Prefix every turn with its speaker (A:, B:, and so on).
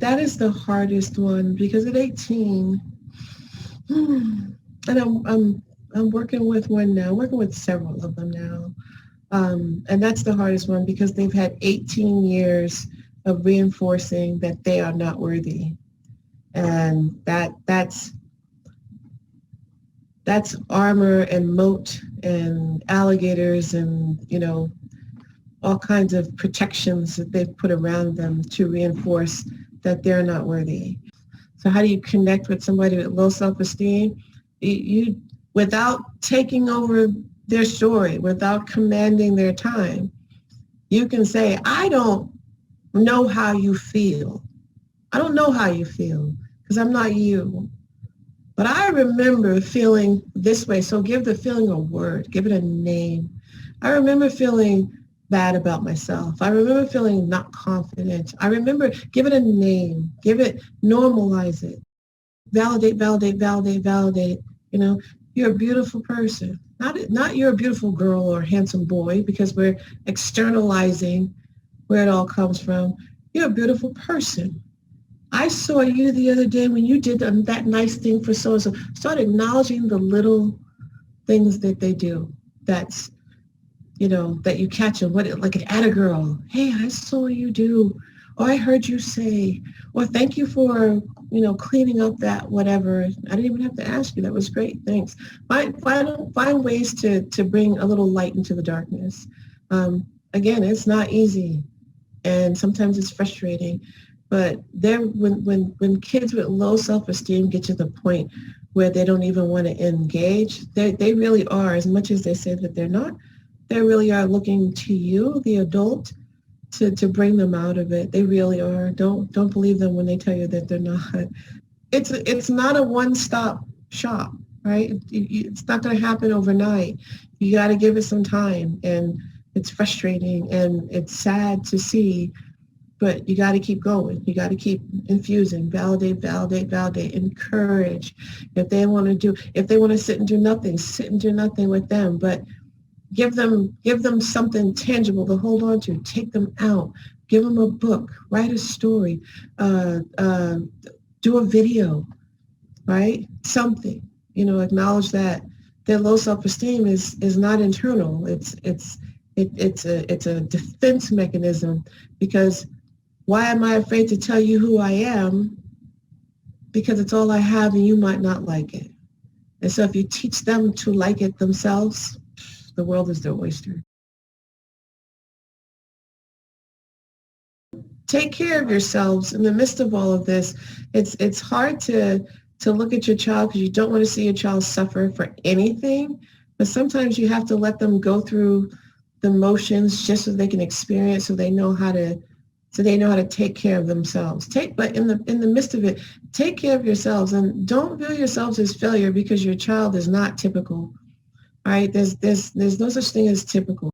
A: that is the hardest one, because at 18, and I'm working with one now, working with several of them now. And that's the hardest one, because they've had 18 years of reinforcing that they are not worthy. And that's armor and moat and alligators and, all kinds of protections that they've put around them to reinforce that they're not worthy. So how do you connect with somebody with low self-esteem? You without taking over their story, without commanding their time, you can say, I don't know how you feel. I don't know how you feel because I'm not you. But I remember feeling this way. So give the feeling a word, give it a name. I remember feeling bad about myself. I remember feeling not confident. I remember, give it a name, normalize it. Validate, validate, validate, validate. You're a beautiful person. Not you're a beautiful girl or handsome boy, because we're externalizing where it all comes from. You're a beautiful person. I saw you the other day when you did that nice thing for so-and-so. Start acknowledging the little things that they do. That's, that you catch them. Like an atta girl. Hey, I saw you do. Or I heard you say. Or thank you for, cleaning up that whatever. I didn't even have to ask you. That was great. Thanks. Find ways to bring a little light into the darkness. Again, it's not easy. And sometimes it's frustrating. But when kids with low self-esteem get to the point where they don't even want to engage, they really are, as much as they say that they're not, they really are looking to you, the adult, to bring them out of it. They really are. Don't believe them when they tell you that they're not. It's not a one-stop shop, right? It's not going to happen overnight. You got to give it some time, and it's frustrating and it's sad to see. But you got to keep going. You got to keep infusing, validate, validate, validate, encourage. If they want to sit and do nothing with them. But give them something tangible to hold on to. Take them out. Give them a book. Write a story. Do a video. Right? Something. Acknowledge that their low self-esteem is not internal. It's a defense mechanism, because why am I afraid to tell you who I am? Because it's all I have and you might not like it. And so if you teach them to like it themselves, the world is their oyster. Take care of yourselves in the midst of all of this. It's hard to look at your child because you don't want to see your child suffer for anything. But sometimes you have to let them go through the motions just so they can experience, so they know how to take care of themselves. But in the midst of it, take care of yourselves, and don't view yourselves as failure because your child is not typical. Right? There's no such thing as typical.